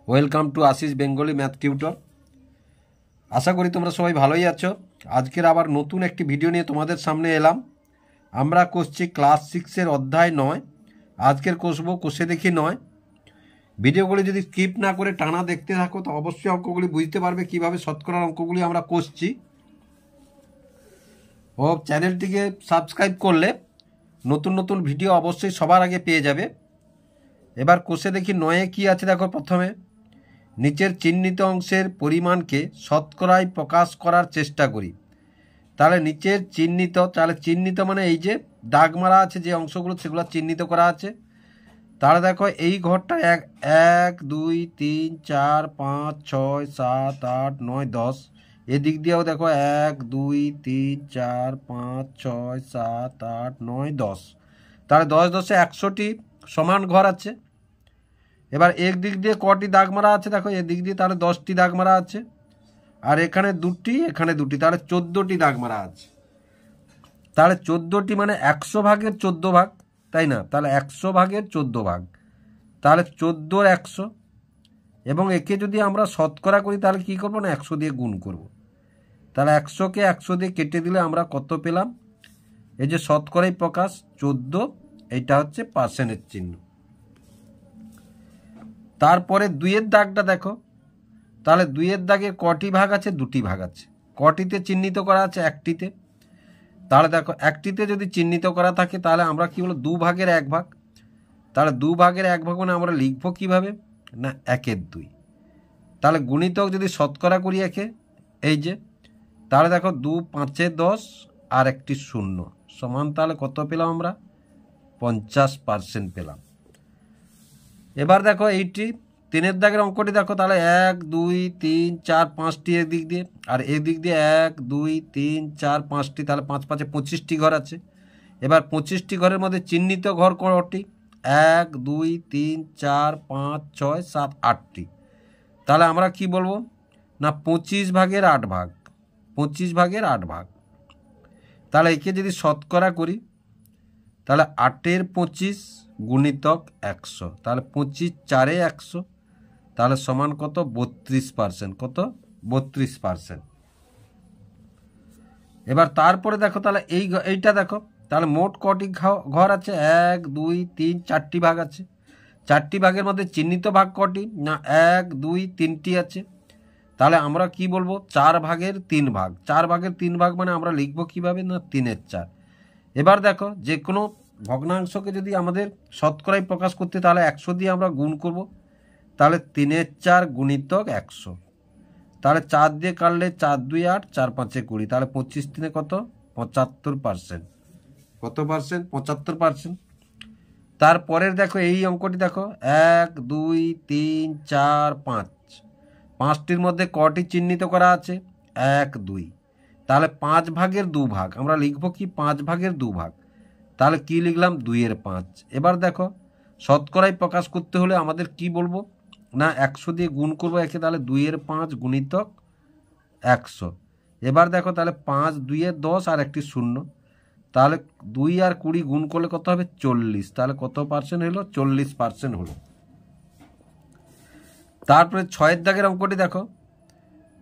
Welcome to Ashis Bengali math tutor. আশা করি তোমরা সবাই ভালোই আছো। আজকের আবার নতুন একটি ভিডিও নিয়ে তোমাদের সামনে এলাম। আমরা করছি ক্লাস 6-এর অধ্যায় 9। আজকের কষবো কষে দেখি 9। ভিডিওগুলি যদি স্কিপ না করে টানা দেখতে থাকো তো অবশ্যই অঙ্কগুলি বুঝতে পারবে কীভাবে শতকরার অঙ্কগুলি আমরা করছি। ও চ্যানেলটিকে সাবস্ক্রাইব করলে নতুন নতুন ভিডিও অবশ্যই সবার আগে পেয়ে যাবে। এবার কষে দেখি 9-এ কী আছে দেখো। প্রথমে নিচের চিহ্নিত অংশের পরিমাণকে শতকরায় প্রকাশ করার চেষ্টা করি। তাহলে নিচের চিহ্নিত মানে এই যে দাগ মারা আছে যে অংশগুলো সেগুলো চিহ্নিত করা আছে। তাহলে দেখো এই ঘরটা 1 2 3 4 5 6 7 8 9 10। এদিক দিয়েও দেখো 1 2 3 4 5 6 7 8 9 10। তাহলে 10 10-এ 100টি সমান ঘর আছে। এবার এক দিক দিয়ে কটি দাগ মারা আছে দেখো, এদিক দিয়ে তাহলে 10টি দাগ মারা আছে, আর এখানে 2টি এখানে 2টি, তাহলে 14টি দাগ মারা আছে। তাহলে 14টি মানে 100 ভাগের 14 ভাগ, তাই না? তাহলে 100 ভাগের 14 ভাগ, তাহলে 14 100। এবং একে যদি আমরা শতকরা করি তাহলে কি করব না 100 দিয়ে গুণ করব। তাহলে 100কে 100 দিয়ে কেটে দিলে আমরা কত পেলাম? এই যে শতকরাই প্রকাশ 14, এইটা হচ্ছে পার্সেন্টের চিহ্ন। তারপরে 2-এর দাগটা দেখো। তাহলে 2-এর দাগের কটি ভাগ আছে? 2টি ভাগ আছে। কটিতে চিহ্নিত করা আছে? 1টিতে। তাহলে দেখো 1টিতে যদি চিহ্নিত করা থাকে তাহলে আমরা কি বলবো 2 ভাগের 1 ভাগ। তাহলে 2 ভাগের 1 ভাগ মানে আমরা লিখবো কিভাবে না 1-এর 2। তাহলে গুণিতক যদি শতকরা করি একে, এই যে তাহলে দেখো 2 5-এ 10 আর একটি 0 সমান, তাহলে কত পেলাম আমরা? 50% পেলাম। এবার দেখো এইটি 3-এর দাগের অঙ্কটি দেখো। তাহলে 1 2 3 4 5টি এদিক দিয়ে, আর এদিক দিয়ে 1 2 3 4 5টি, তাহলে 5 5-এ 25টি ঘর আছে। এবার 25টি ঘরের মধ্যে চিহ্নিত ঘর কটি? 1 2 3 4 5 6 7 8টি। তাহলে আমরা কি বলবো না 25 ভাগের 8 ভাগ, 25 ভাগের 8 ভাগ। তাহলে একে যদি শতকরা করি তাহলে 8-এর 25 গুণিতক 100, তাহলে 25 4-এ 100, তাহলে সমান কত? 32%। কত? 32%। এবার তারপরে দেখো তাহলে এইটা দেখো। তাহলে মোট কটি ঘর আছে? 1 2 3 4টি ভাগ আছে। 4টি ভাগের মধ্যে চিহ্নিত ভাগ কটি না 1 2 3টি আছে। তাহলে আমরা কি বলবো 4 ভাগের 3 ভাগ। 4 ভাগের 3 ভাগ মানে আমরা লিখবো কিভাবে না 3-এর 4। এবার দেখো যে কোনো ভগ্নাংশকে যদি আমাদের শতকরায় প্রকাশ করতে তাহলে 100 দিয়ে আমরা গুণ করব। তাহলে 3-এর 4 গুণিতক 100। তাহলে 4 দিয়ে কাটলে 4 2 8 4 5-এ 20, তাহলে 25 3-এ কত? 75%। কত পার্সেন্ট? 75%। তারপরের দেখো এই অঙ্কটি দেখো 1 2 3 4 5, 5টির মধ্যে কটি চিহ্নিত করা আছে? 1 2। তাহলে 5 ভাগের 2 ভাগ আমরা লিখবো কি 5 ভাগের 2 ভাগ, তাহলে কি লিখলাম 2-এর 5। এবার দেখো শতকরায় প্রকাশ করতে হলে আমাদের কি বলবো না 100 দিয়ে গুণ করবো একে, তাহলে 2-এর 5 গুণিতক 100। এবার দেখো তাহলে 5 2-এ 10 আর একটি 0, তাহলে 2 আর 20 গুণ করলে কত হবে? 40। তাহলে কত পার্সেন্ট হলো? 40% হলো। তারপরে 6-এর দাগের অঙ্কটি দেখো।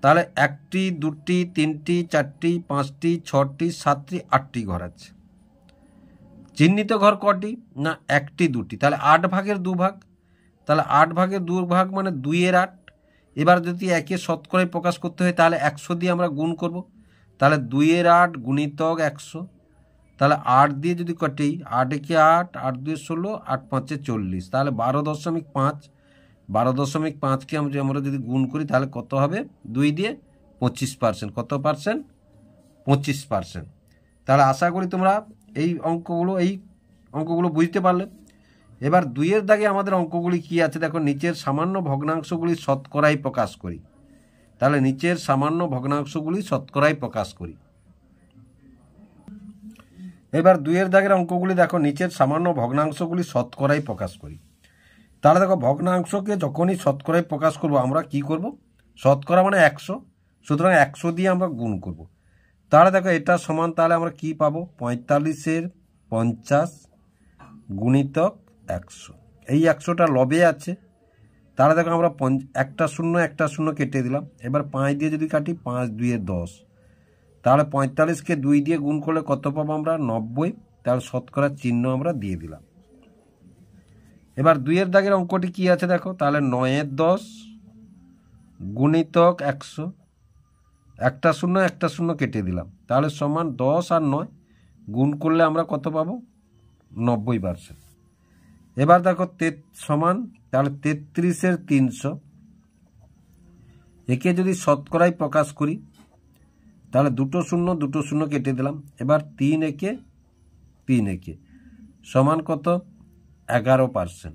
তাহলে 1টি 2টি 3টি 4টি 5টি 6টি 7টি 8টি ঘর আছে। চিহ্নিত ঘর কটি না 1টি 2টি, তাহলে 8 ভাগের 2 ভাগ। তাহলে 8 ভাগের 2 ভাগ মানে 2-এর 8। এবার যদি একে শতকরায় প্রকাশ করতে হয় তাহলে 100 দিয়ে আমরা গুণ করব। তাহলে 2-এর 8 গুণিতক 100, তাহলে 8 দিয়ে যদি কাটি 8 একে 8 8 2 16 8 5-এ 40, তাহলে 12.5। 12.5কে আমরা যদি গুণ করি তাহলে কত হবে? 2 দিয়ে 25%। কত পার্সেন্ট? 25%। তাহলে আশা করি তোমরা এই অঙ্কগুলো বুঝতে পারলে। এবার 2-এর দাগে আমাদের অঙ্কগুলি কি আছে দেখো। নিচের সামান্য ভগ্নাংশগুলি শতকরায় প্রকাশ করি। তাহলে নিচের সামান্য ভগ্নাংশগুলি শতকরায় প্রকাশ করি। এবার 2-এর দাগের অঙ্কগুলি দেখো। নিচের সামান্য ভগ্নাংশগুলি শতকরায় প্রকাশ করি। তাহলে দেখো ভগ্নাংশকে যখনই শতকরায় প্রকাশ করব আমরা কি করব? শতকরা মানে 100, সুতরাং 100 দিয়ে আমরা গুণ করব। তাহলে দেখো এটা সমান, তাহলে আমরা কি পাবো? 45-এর 50 গুণিতক 100। এই 100টা লবে আছে, তাহলে দেখো আমরা একটা শূন্য কেটে দিলাম। এবার 5 দিয়ে যদি কাটি, 5 2 10, তাহলে 45কে 2 দিয়ে গুণ করলে কত পাবো আমরা? 90। তাহলে শতকরার চিহ্ন আমরা দিয়ে দিলাম। এবার 2 দাগের অঙ্কটি কি আছে দেখো, তাহলে 9 10 গুণিতক 100, একটা শূন্য কেটে দিলাম, তাহলে সমান 10 আর 9 গুণ করলে আমরা কত পাবো? 90%। এবার দেখো সমান, তাহলে 33-এর 300, একে যদি শতকরায় প্রকাশ করি তাহলে দুটো শূন্য কেটে দিলাম। এবার 3 একে সমান কত? 11%।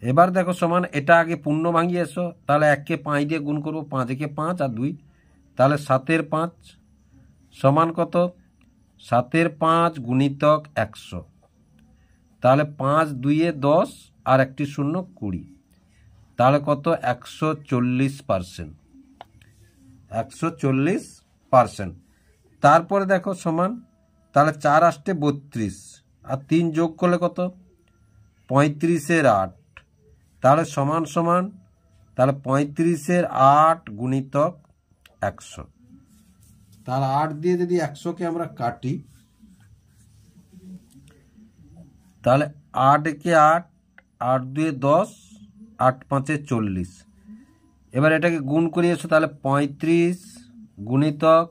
এবার দেখো সমান, এটা আগে পূর্ণ ভাঙিয়ে এসো, তাহলে 1কে 5 দিয়ে গুণ করবো, 5 একে 5 আর 2, তাহলে 7-এর 5 সমান কত? 7-এর 5 গুণিতক 100, তাহলে 5 2 10 আর একটি শূন্য 20, তাহলে কত? 140%। 140%। তারপরে দেখো সমান, তাহলে 4 আসতে 32 আর 3 যোগ করলে কত? 35-এর 8, তাহলে সমান, তাহলে 35-এর 8 গুণিতক 100, তাহলে 8 দিয়ে যদি 100কে আমরা কাটি, তাহলে 8 একে 8, 8 2 10, 8 5 40। এবার এটাকে গুণ করে এসো, তাহলে 35 গুণিতক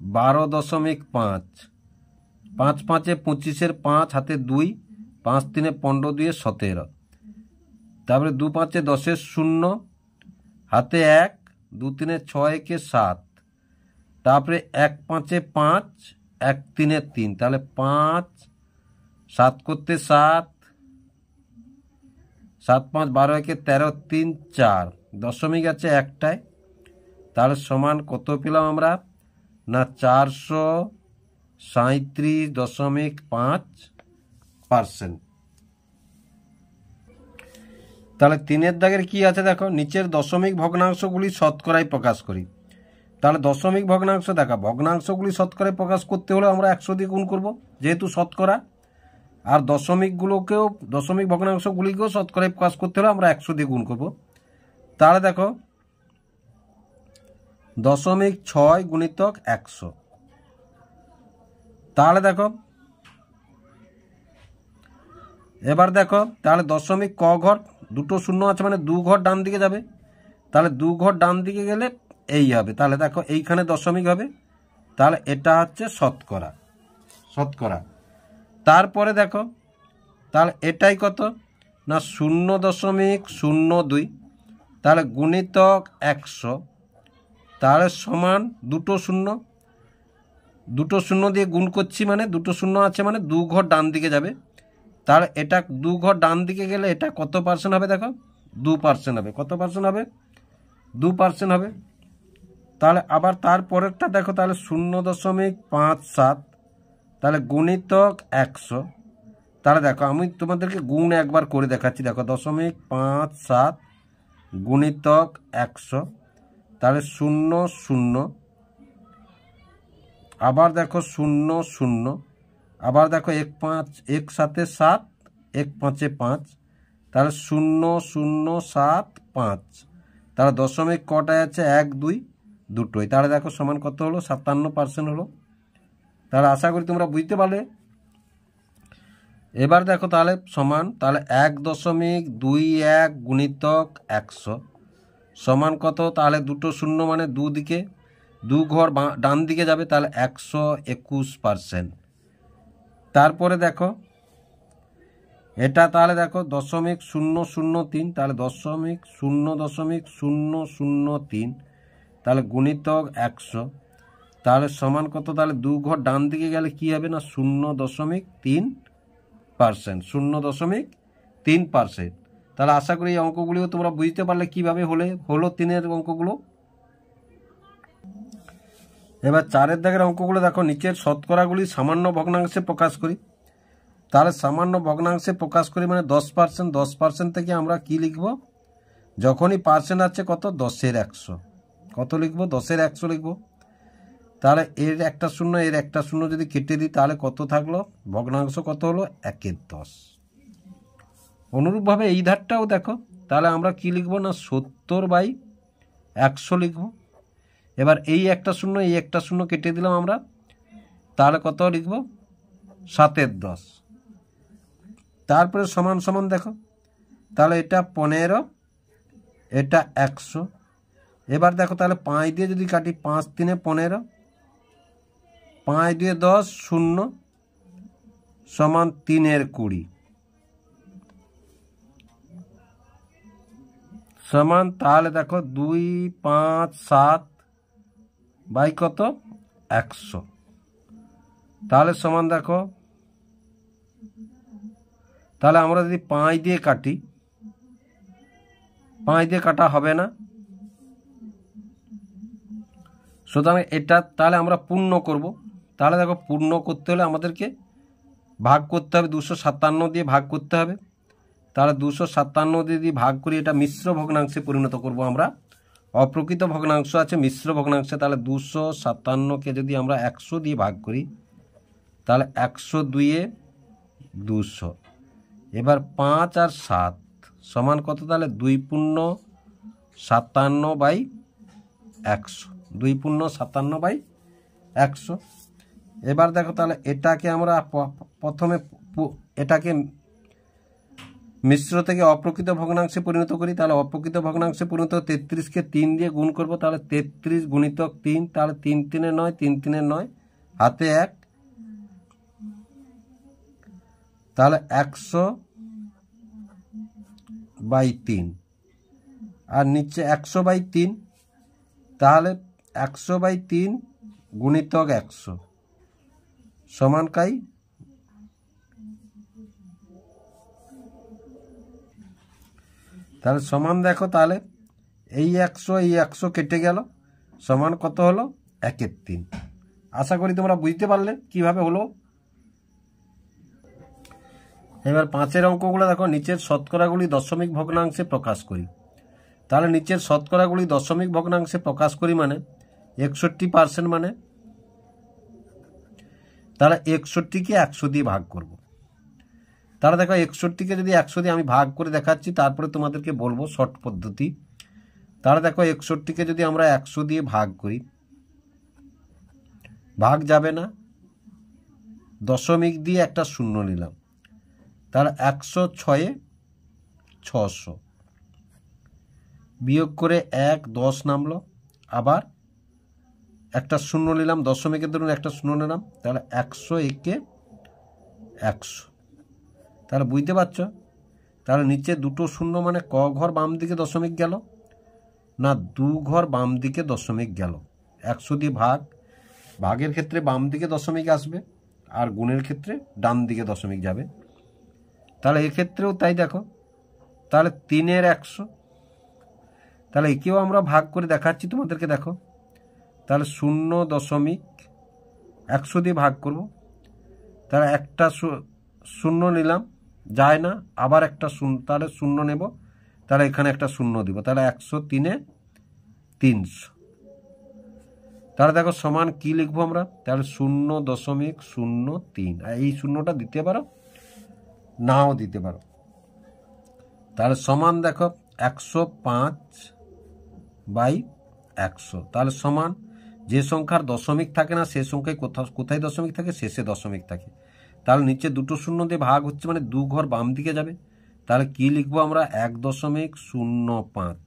12.5, 5 5 25-এর 5 হাতে 2, 5 3 15 2 17, তারপরে 2 5 10-এর 0 হাতে 1, 2 3 6 7, তারপরে 1 5 5, 1 3 3, তাহলে 5 7 করতে 7, 7 5 12 1 13 3 4, দশমিক আছে একটায়, তাহলে সমান কত পেলাম আমরা? না 437.5%। তাহলে 3-এর দাগের কি আছে দেখো, নিচের দশমিক ভগ্নাংশগুলি শতকরায় প্রকাশ করি। তাহলে দশমিক ভগ্নাংশ দেখা, ভগ্নাংশগুলি শতকরায় প্রকাশ করতে হলে আমরা 100 দিয়ে গুণ করবো, যেহেতু শতকরা। আর দশমিক ভগ্নাংশগুলিকেও শতকরায় প্রকাশ করতে হলে আমরা 100 দিয়ে গুণ করবো। তাহলে দেখো 0.6 গুণিতক 100, তাহলে দেখো এবার দেখো, তাহলে দশমিক ক ঘর, দুটো শূন্য আছে মানে 2 ঘর ডান দিকে যাবে, তাহলে 2 ঘর ডান দিকে গেলে এই হবে, তাহলে দেখো এইখানে দশমিক হবে, তাহলে এটা হচ্ছে শতকরা। তারপরে দেখো, তাহলে এটাই কত? না 0.02, তাহলে গুণিতক 100, তাহলে সমান দুটো শূন্য দিয়ে গুণ করছি মানে দুটো শূন্য আছে মানে 2 ঘর ডান দিকে যাবে, তাহলে এটা 2 ঘর ডান দিকে গেলে এটা কত পার্সেন্ট হবে দেখো? 2% হবে। কত পার্সেন্ট হবে? 2% হবে। তাহলে আবার তারপরেরটা দেখো, তাহলে 0.57, তাহলে গুণিতক 100, তাহলে দেখো আমি তোমাদেরকে গুণ একবার করে দেখাচ্ছি, দেখো 0.57 গুণিতক 100, তাহলে 0 আবার দেখো 0 আবার দেখো 1 5 1 7 7 1 5 5, তাহলে 0.075, তাহলে দশমিক কটায় আছে? 1 2 দুটোই, তাহলে দেখো সমান কত হলো? 57% হলো। তাহলে আশা করি তোমরা বুঝতে পারলে। এবার দেখো তাহলে সমান, তাহলে 1.21 গুণিতক 100 সমান কত? তাহলে দুটো শূন্য মানে দুদিকে 2 ঘর ডান দিকে যাবে, তাহলে 121%। তারপরে দেখো এটা, তাহলে দেখো 0.003, তাহলে 0.003, তাহলে গুণিতক 100, তাহলে সমান কত? তাহলে 2 ঘর ডান দিকে গেলে কি হবে? না 0.3%, 0.3%। তাহলে আশা করি এই অঙ্কগুলিও তোমরা বুঝতে পারলে কিভাবে হলো 3-এর অঙ্কগুলো। এবার 4-এর দাগের অঙ্কগুলো দেখো, নিচের শতকরাগুলি সামান্য ভগ্নাংশে প্রকাশ করি। তাহলে সামান্য ভগ্নাংশে প্রকাশ করি মানে 10%, 10% থেকে আমরা কি লিখব? যখনই পার্সেন্ট আছে কত? 10-এর 100, কত লিখব? 10-এর 100 লিখব। তাহলে এর একটা শূন্য এর একটা শূন্য যদি কেটে দিই তাহলে কত থাকলো? ভগ্নাংশ কত হলো? 1-এর 10। অনুরূপভাবে এই ধারটাও দেখো, তাহলে আমরা কি লিখবো না 70/100 লিখবো। এবার এই একটা শূন্য এই একটা শূন্য কেটে দিলাম আমরা, তাহলে কত লিখবো 7/10। তারপরে সমান সমান দেখো, তাহলে এটা 15, এটা 100। এবার দেখো তাহলে 5 দিয়ে যদি কাটি, 5 × 3 = 15, 5 × 2 = 10, 0 সমান 3/20 সমান, তাহলে দেখো 2, 5, 7 বাই কত 100। তাহলে সমান দেখো, তাহলে আমরা যদি 5 দিয়ে কাটি, 5 দিয়ে কাটা হবে না, সুতরাং এটা তাহলে আমরা পূর্ণ করব। তাহলে দেখো পূর্ণ করতে হলে আমাদেরকে ভাগ করতে হবে, 257 দিয়ে ভাগ করতে হবে। তাহলে 257 দিয়ে ভাগ করি, এটা মিশ্র ভগ্নাংশে পরিণত করব আমরা। অপ্রকৃত ভগ্নাংশ আছে মিশ্র ভগ্নাংশে, তাহলে 257কে যদি আমরা 100 দিয়ে ভাগ করি, তাহলে 100 2 = 200। এবার 5 আর 7 সমান কত, তাহলে 2 পূর্ণ 57/100, 2 পূর্ণ 57/100। এবার দেখো তাহলে এটাকে আমরা প্রথমে এটাকে মিশ্র থেকে অপ্রকৃত ভগ্নাংশে পরিণত করি। তাহলে অপ্রকৃত ভগ্নাংশে পরিণত 33কে 3 দিয়ে গুণ করব, তাহলে 33 × 3, তাহলে 3 × 3 = 9, 3 × 3 = 9, হাতে 1, তাহলে 100/3 আর নিচে 100/3, তাহলে 100/3 × 100 সমান কাই, তাহলে সমান দেখো, তাহলে এই 100 কেটে গেল, সমান কত হলো 1/3। আশা করি তোমরা বুঝতে পারলে কিভাবে হলো। এবার 5এর অঙ্কগুলো দেখো, নিচের শতকরাগুলি দশমিক ভগ্নাংশে প্রকাশ করি। তাহলে নিচের শতকরাগুলি দশমিক ভগ্নাংশে প্রকাশ করি মানে 61% মানে, তাহলে 61কে 100 দিয়ে ভাগ করব। তাহলে দেখো 61কে যদি 100 দিয়ে আমি ভাগ করে দেখাচ্ছি, তারপরে তোমাদেরকে বলবো শর্ট পদ্ধতি। তাহলে দেখো 61কে যদি আমরা 100 দিয়ে ভাগ করি, ভাগ যাবে না, দশমিক দিয়ে একটা শূন্য নিলাম, তাহলে 106 600, বিয়োগ করে 1 10 নামলো, আবার একটা শূন্য নিলাম, দশমিকের ধরুন একটা শূন্য নিলাম, তাহলে 101 100। তাহলে বুঝতে পারছ, তাহলে নিচে দুটো শূন্য মানে ক ঘর বাম দিকে দশমিক গেল না 2 ঘর বাম দিকে দশমিক গেল। 100 দিয়ে ভাগের ক্ষেত্রে বাম দিকে দশমিক আসবে, আর গুণের ক্ষেত্রে ডান দিকে দশমিক যাবে। তাহলে এক্ষেত্রেও তাই দেখো, তাহলে 3/100, তাহলে একেও আমরা ভাগ করে দেখাচ্ছি তোমাদেরকে, দেখো তাহলে 0.100 দিয়ে ভাগ করব, তাহলে একটা শূন্য নিলাম, যায় না, আবার একটা শূন্য, তাহলে শূন্য নেব, তাহলে এখানে একটা শূন্য দিব, তাহলে 103 300। তাহলে দেখো সমান কি লিখবো আমরা, তাহলে 0.03, এই শূন্যটা দিতে পারো নাও দিতে পারো। তাহলে সমান দেখো 105/100, তাহলে সমান যে সংখ্যার দশমিক থাকে না সে সংখ্যায় কোথায় দশমিক থাকে, শেষে দশমিক থাকে। তাহলে নিচে দুটো শূন্য দিয়ে ভাগ হচ্ছে মানে 2 ঘর বাম দিকে যাবে, তাহলে কি লিখবো আমরা 1.05।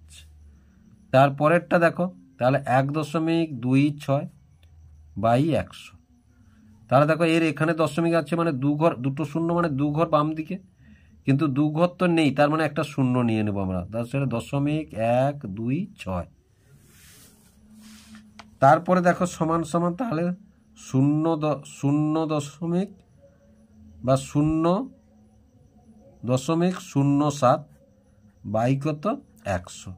তারপরেরটা দেখো, তাহলে 1.26/100, তাহলে দেখো এর এখানে দশমিক আছে মানে 2 ঘর, দুটো শূন্য মানে 2 ঘর বাম দিকে, কিন্তু 2 ঘর তো নেই, তার মানে একটা শূন্য নিয়ে নেবো আমরা, তাহলে 0.126। তারপরে দেখো সমান সমান, তাহলে 0.07 বাই কত 100।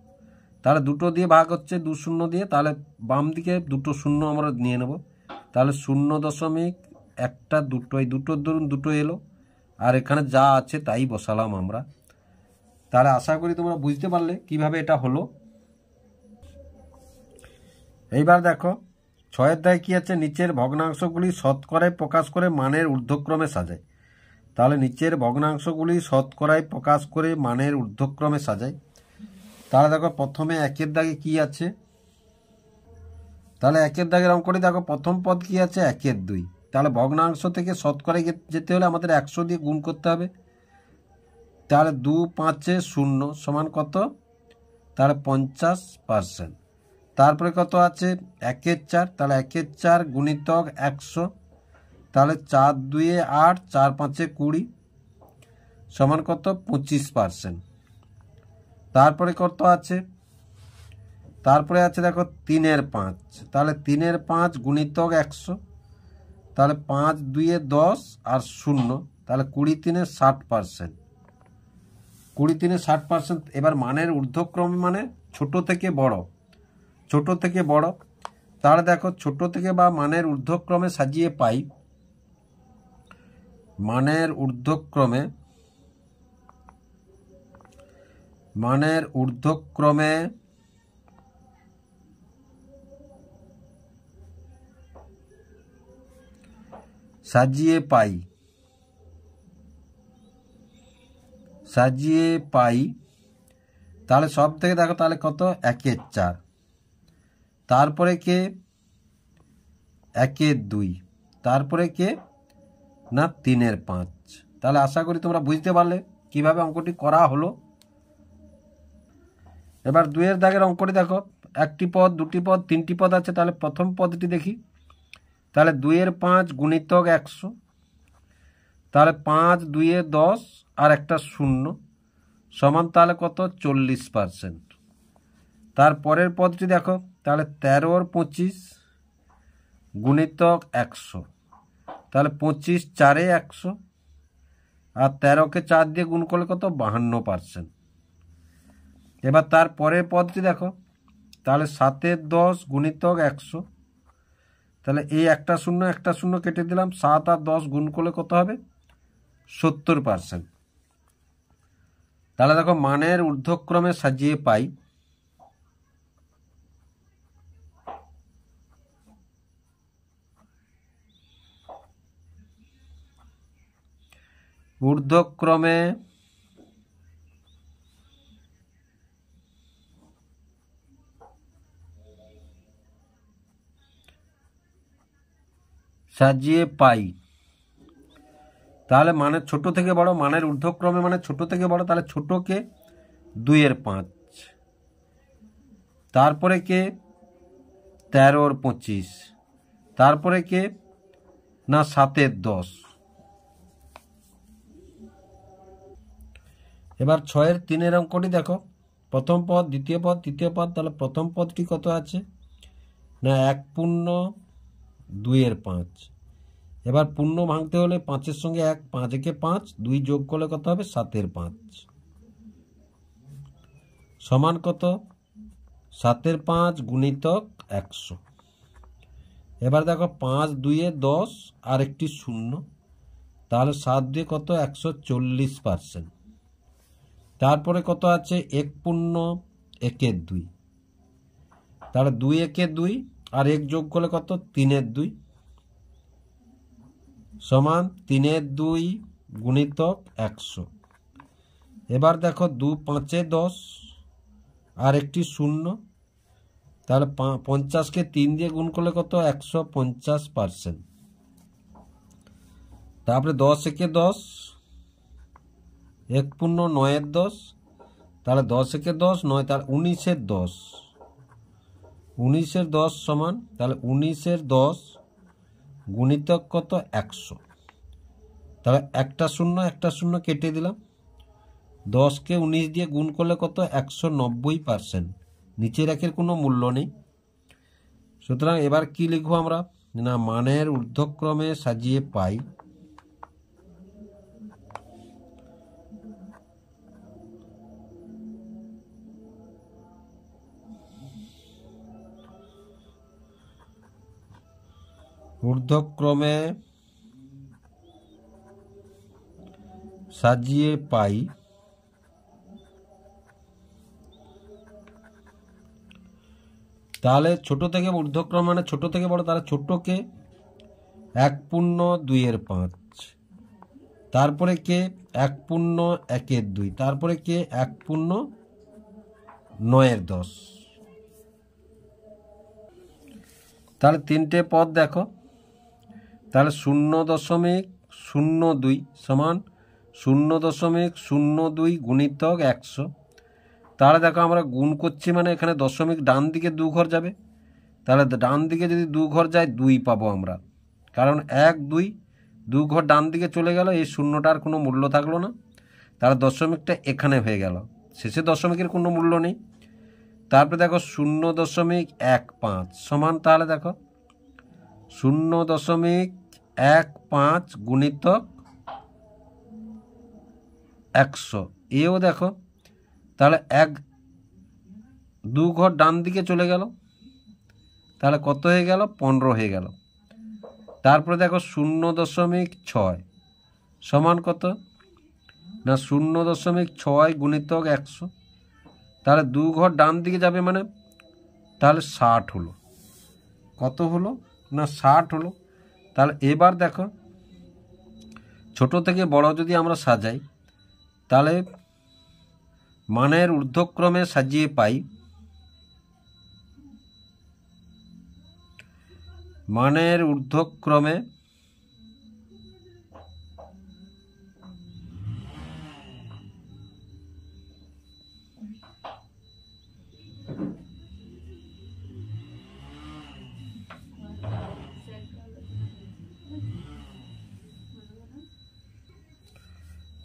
তাহলে দুটো দিয়ে ভাগ হচ্ছে 2 শূন্য দিয়ে, তাহলে বাম দিকে দুটো শূন্য আমরা নিয়ে নেব, তাহলে 0.1 2 এই দুটোর ধরুন দুটো এলো, আর এখানে যা আছে তাই বসালাম আমরা। তাহলে আশা করি তোমরা বুঝতে পারলে কিভাবে এটা হলো। এইবার দেখো 6 অধ্যায় কি আছে, নিচের ভগ্নাংশগুলি শতকরায় প্রকাশ করে মানের ঊর্ধ্বক্রমে সাজায়। তাহলে নিচের ভগ্নাংশগুলি শতকরায় প্রকাশ করে মানের ঊর্ধ্বক্রমে সাজায়। তাহলে দেখো প্রথমে একের দাগে কি আছে, তাহলে একের দাগের অঙ্কটি দেখো প্রথম পদ কি আছে 1/2। তাহলে ভগ্নাংশ থেকে শতকরায় যেতে হলে আমাদের 100 দিয়ে গুণ করতে হবে। তাহলে 2 5 0 সমান কত, তাহলে 50%। তারপরে কত আছে 1/4, তাহলে 1/4 গুণিতক 100, তাহলে 4 2 8 4 5 20 সমান কত 25%। তারপরে কত আছে, তারপরে আছে দেখো 3/5, তাহলে 3/5 গুণিতক 100, তাহলে 5 2 10 আর 0, তাহলে 20 3 60%। 20 3 60%। এবার মানের ঊর্ধ্বক্রমে মানে ছোট থেকে বড়, ছোট থেকে বড়। তাহলে দেখো ছোট থেকে বা মানের ঊর্ধ্বক্রমে সাজিয়ে পাই, মানের ঊর্ধ্বক্রমে, মানের ঊর্ধ্বক্রমে সাজিয়ে পাই, সাজিয়ে পাই। তাহলে সব থেকে দেখো তাহলে কত 1/4, তারপরে কে 1/2, তারপরে কে না 3/5। তাহলে আশা করি তোমরা বুঝতে পারলে কিভাবে অঙ্কটি করা হলো। এবার 2 দাগের অঙ্কটি দেখো, একটি পদ, দুটি পদ, তিনটি পদ আছে। তাহলে প্রথম পদটি দেখি, তাহলে 2/5 গুণিতক 100, তাহলে 5 2 10 আর একটা 0 সমান তাহলে কত 40%। তারপরের পদটি দেখো, তাহলে 13/25 গুণিতক 100, তাহলে 25 4 100 আর 13কে 4 দিয়ে গুণ করলে কত 52%। এবার তারপরের পদটি দেখো, তাহলে 7/10 গুণিতক 100, তাহলে এই একটা 0 কেটে দিলাম, 7 আর 10 গুণ করলে কত হবে 70%। তাহলে দেখো মানের ঊর্ধ্বক্রমে সাজিয়ে পাই, ঊর্ধ্বক্রমে সাজিয়ে পাই। তাহলে মানের ছোট থেকে বড়, মানের ঊর্ধ্বক্রমে মানে ছোট থেকে বড়। তাহলে ছোটকে 2/5, তারপরে কে 13/25, তারপরে কে না 7/10। এবার 6/3 অঙ্কটি দেখো, প্রথম পদ, দ্বিতীয় পদ, তৃতীয় পদ। তাহলে প্রথম পদটি কত আছে না 1/2/5। এবার পূর্ণ ভাঙতে হলে 5-এর সঙ্গে 1, 5 একে 5, 2 যোগ করলে কত হবে 7/5 সমান কত 7/5 গুণিতক 100। এবার দেখো 5 2 10 আর একটি 0, তাহলে 7 2 কত 140%। তারপরে কত আছে 1/1/2, তাহলে 2/1/2 আর 1 যোগ করলে কত 3/2 সমান 3/2 গুণিতক 100। এবার দেখো 2 5 10 আর একটি 0, তাহলে 50কে 3 দিয়ে গুণ করলে কত 150%। তারপরে 10 একে 10, 1/9/10, তাহলে 10 একে 10 9, তাহলে 19/10, 19/10 সমান তাহলে 19/10 গুণিতক কত 100। তাহলে একটা 0 কেটে দিলাম, 10কে 19 দিয়ে গুণ করলে কত 190%। নিচের একের কোনো মূল্য নেই। সুতরাং এবার কি লিখবো আমরা না মানের ঊর্ধ্বক্রমে সাজিয়ে পাই, ঊর্ধ্বক্রমে সাজিয়ে পাই। তাহলে ছোট থেকে ঊর্ধ্বক্রম মানে ছোট থেকে বড়। তাহলে ছোটকে 1/2/5, তারপরে কে 1/1/2, তারপরে কে 1/2 9-এর 10। তাহলে তিনটে পদ দেখো, তাহলে 0.02 সমান 0.02 গুণিতক 100। তাহলে দেখো আমরা গুণ করছি মানে এখানে দশমিক ডান দিকে 2 ঘর যাবে, তাহলে ডান দিকে যদি 2 ঘর যায় 2 পাবো আমরা, কারণ 1 2 ঘর ডান দিকে চলে গেল, এই শূন্যটার কোনো মূল্য থাকলো না, তাহলে দশমিকটা এখানে হয়ে গেল, শেষে দশমিকের কোনো মূল্য নেই। তারপরে দেখো 0.15 সমান, তাহলে দেখো 0.15 গুণিতক 100, এও দেখো তাহলে 2 ঘর ডান দিকে চলে গেল, তাহলে কত হয়ে গেল? 15 হয়ে গেল। তারপরে দেখো 0.6 সমান কত না 0.6 গুণিতক 100, তাহলে 2 ঘর ডান দিকে যাবে মানে তাহলে 60 হলো। কত হলো না 60 হলো। তাহলে এবার দেখো ছোট থেকে বড় যদি আমরা সাজাই, তাহলে মানের ঊর্ধ্বক্রমে সাজিয়ে পাই, মানের ঊর্ধ্বক্রমে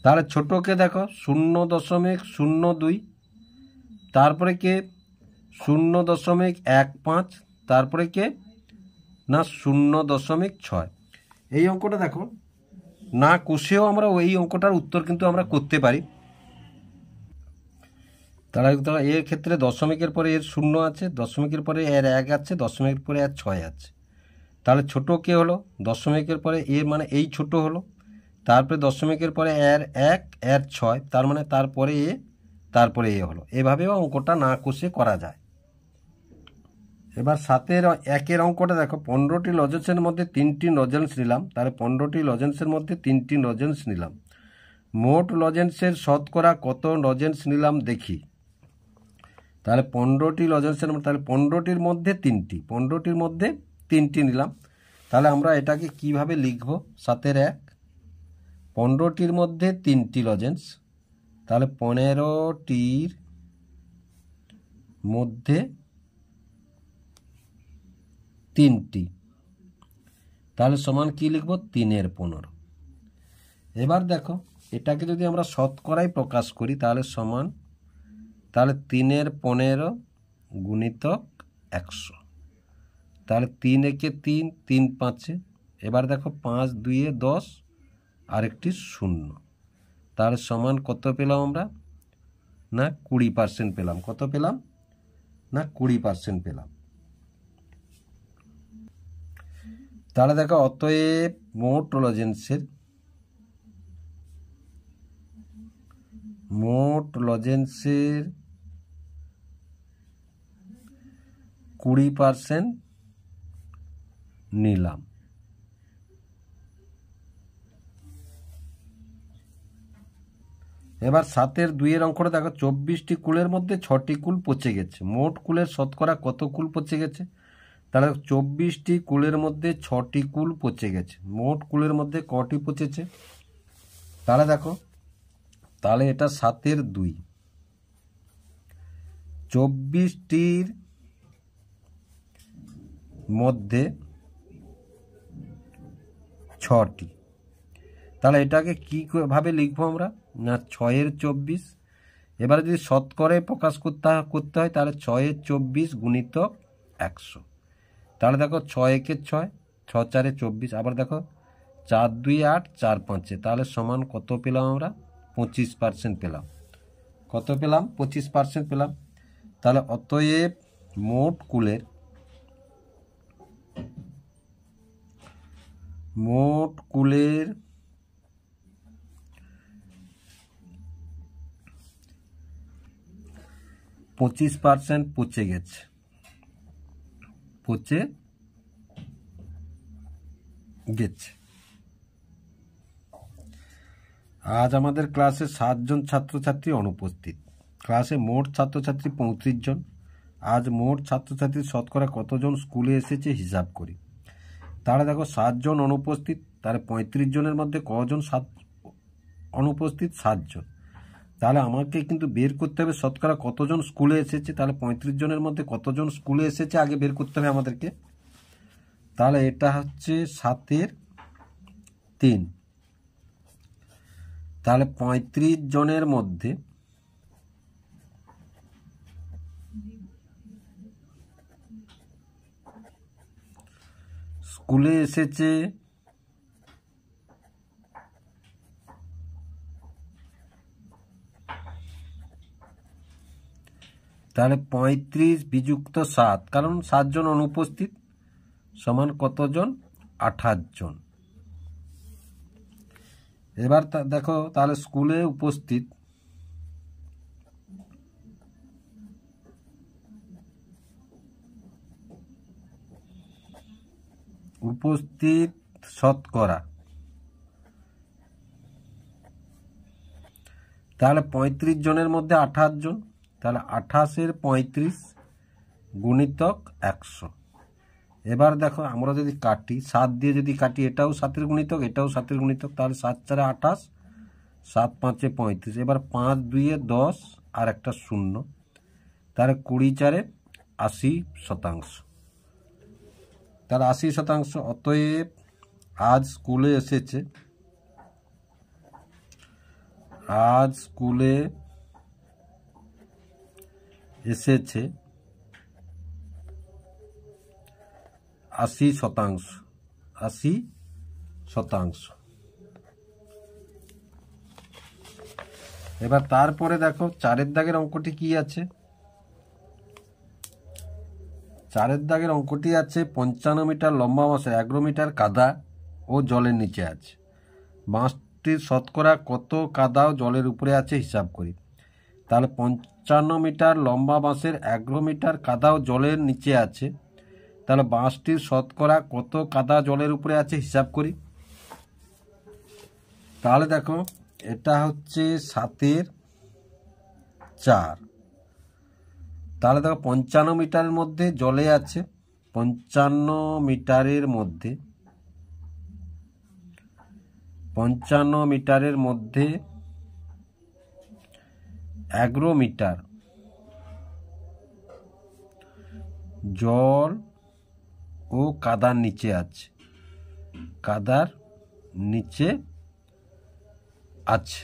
তাহলে ছোটকে দেখো 0.02, তারপরে কে 0.15, তারপরে কে না 0.6। এই অঙ্কটা দেখো না কষেও আমরা এই অঙ্কটার উত্তর কিন্তু আমরা করতে পারি। তাহলে এর ক্ষেত্রে দশমিকের পরে এর 0 আছে, দশমিকের পরে এর 1 আছে, দশমিকের পরে এর 6 আছে। তাহলে ছোট কে হলো দশমিকের পরে এ মানে এই ছোট হলো, তারপরে দশমিকের পরে এর 1 এর 6, তার মানে তারপরে এ, তারপরে এ হলো। এভাবেও অঙ্কটা না কষে করা যায়। এবার 7-এর অঙ্কটা দেখো, 15টি লজেন্সের মধ্যে 3টি লজেন্স নিলাম, তাহলে 15টি লজেন্সের মধ্যে 3টি লজেন্স নিলাম, মোট লজেন্সের শতকরা কত লজেন্স নিলাম দেখি। তাহলে 15টি লজেন্সের মধ্যে, তাহলে 15টির মধ্যে 3টি নিলাম, তাহলে আমরা এটাকে কিভাবে লিখব? 7-1 15টির মধ্যে 3টি লজেন্স, তাহলে 15টির মধ্যে 3টি, তাহলে সমান কি লিখব? 3-15। এবার দেখো এটাকে যদি আমরা শতকরায় প্রকাশ করি তাহলে সমান, তাহলে 3-15 গুণিতক 100, তাহলে 3 একে 3, 3 5, এবার দেখো 5 2 10 আর একটি 0, তাহলে সমান কত পেলাম আমরা না 20% পেলাম। কত পেলাম না 20% পেলাম। তাহলে দেখো অতএব মোট লজেন্সের 20% নিলাম। এবার 7-2 অঙ্কটা দেখো, 24টি কুলের মধ্যে 6টি কুল পচে গেছে, মোট কুলের শতকরা কত কুল পচে গেছে? তাহলে 24টি কুলের মধ্যে 6টি কুল পচে গেছে, মোট কুলের মধ্যে কটি পচেছে? তাহলে দেখো, তাহলে এটা 7-2, 24টির মধ্যে 6টি, তাহলে এটাকে কীভাবে লিখবো আমরা না 6-24। এবারে যদি শতকরায় প্রকাশ করতে হয় তাহলে 6-24 গুণিতক 100, তাহলে দেখো 6 একে 6, 6 4 24, আবার দেখো 4 2 8, 4 5, তাহলে সমান কত পেলাম আমরা? 25% পেলাম। কত পেলাম? 25% পেলাম। তাহলে অতএব মোট কুলের 25% পচে গেছে, আজ আমাদের ক্লাসে 7 জন ছাত্রছাত্রী অনুপস্থিত। ক্লাসে মোট ছাত্রছাত্রী 35 জন। আজ মোট ছাত্রছাত্রীর শতকরা কতজন স্কুলে এসেছে হিসাব করি। তাহলে দেখো 7 জন অনুপস্থিত, তাহলে 35 জনের মধ্যে কজন অনুপস্থিত? 7 জন। তাহলে আমাকে কিন্তু বের করতে হবে শতকরা কতজন স্কুলে এসেছে। তাহলে 35 জনের মধ্যে কতজন স্কুলে এসেছে আগে বের করতে হবে আমাদেরকে। তাহলে এটা হচ্ছে 7-এর 3। তাহলে 35 জনের মধ্যে স্কুলে এসেছে 35 বিযুক্ত 7, কারণ 7 জন অনুপস্থিত সমান কতজন? 28 জন। এবার দেখো তাহলে স্কুলে উপস্থিত শতকরা, তাহলে 35 জনের মধ্যে 28 জন, তাহলে 28-এর 35 গুণিতক 100। এবার দেখো আমরা যদি কাটি 7 দিয়ে যদি কাটি, এটাও 7-এর গুণিতক, এটাও 7-এর গুণিতক, তাহলে 7-4 28, 7-5 35। এবার 5-2 10 আর একটা 0, তাহলে 20-4 80%। তাহলে 80%। অতএব আজ স্কুলে এসেছে 80%। 80%। এবার তারপরে দেখো 4-এর দাগের অঙ্কটি কি আছে। 4-এর দাগের অঙ্কটি আছে 55 মিটার লম্বা বাঁশে 11 মিটার কাদা ও জলের নিচে আছে। বাঁশটির শতকরা কত কাদা ও জলের উপরে আছে হিসাব করি। তাহলে 55 মিটার লম্বা বাঁশের 11 মিটার কাদা ও জলের নিচে আছে, তাহলে বাঁশটির শতকরা কত কাদা জলের উপরে আছে হিসাব করি। তাহলে দেখো এটা হচ্ছে 7-এর 4। তাহলে দেখো 55 মিটারের মধ্যে জলে আছে, 55 মিটারের মধ্যে 11 মিটার জল ও কাদার নিচে আছে, কাদার নিচে আছে।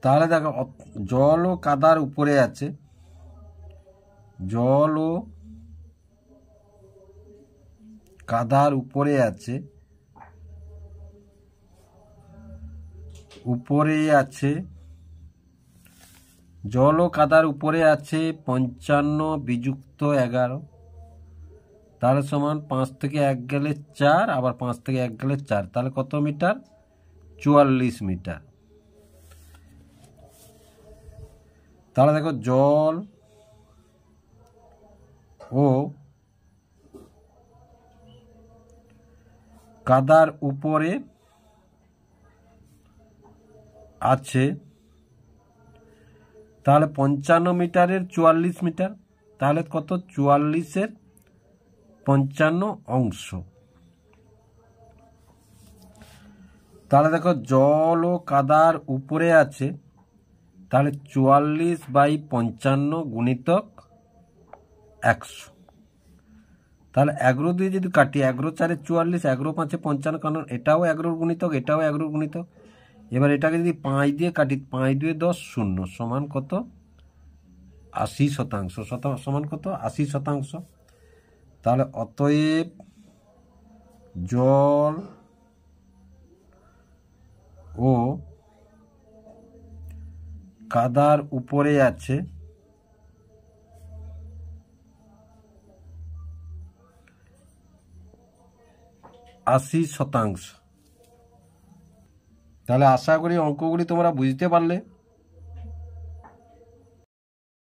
তাহলে দেখো জল ও কাদার উপরে আছে, জল ও কাদার উপরে আছে, জল ও কাদার উপরে আছে 55 বিযুক্ত 11, তাহলে সমান 5 থেকে 1 গেলে 4, আবার 5 থেকে 1 গেলে 4, তাহলে কত মিটার? 44 মিটার। তাহলে দেখো জল ও কাদার উপরে আছে, তাহলে 55 মিটারের 44 মিটার, তাহলে কত? 44-এর 55 অংশ। তাহলে দেখো জল ও কাদার উপরে আছে, তাহলে 44/55 গুণিতক 100। তাহলে 11 দিয়ে যদি কাটি, 11-4 44, 11-5 55, কারণ এটাও 11 গুণিতক, এটাও 11 গুণিতক। এবার এটাকে যদি 5 দিয়ে কাটি, 5-2 10, 0 সমান কত? 80%। সমান কত? 80%। তাহলে অতএব জল ও কাদার উপরে আছে 80%। তাহলে আশা করি অঙ্কগুলি তোমরা বুঝতে পারলে।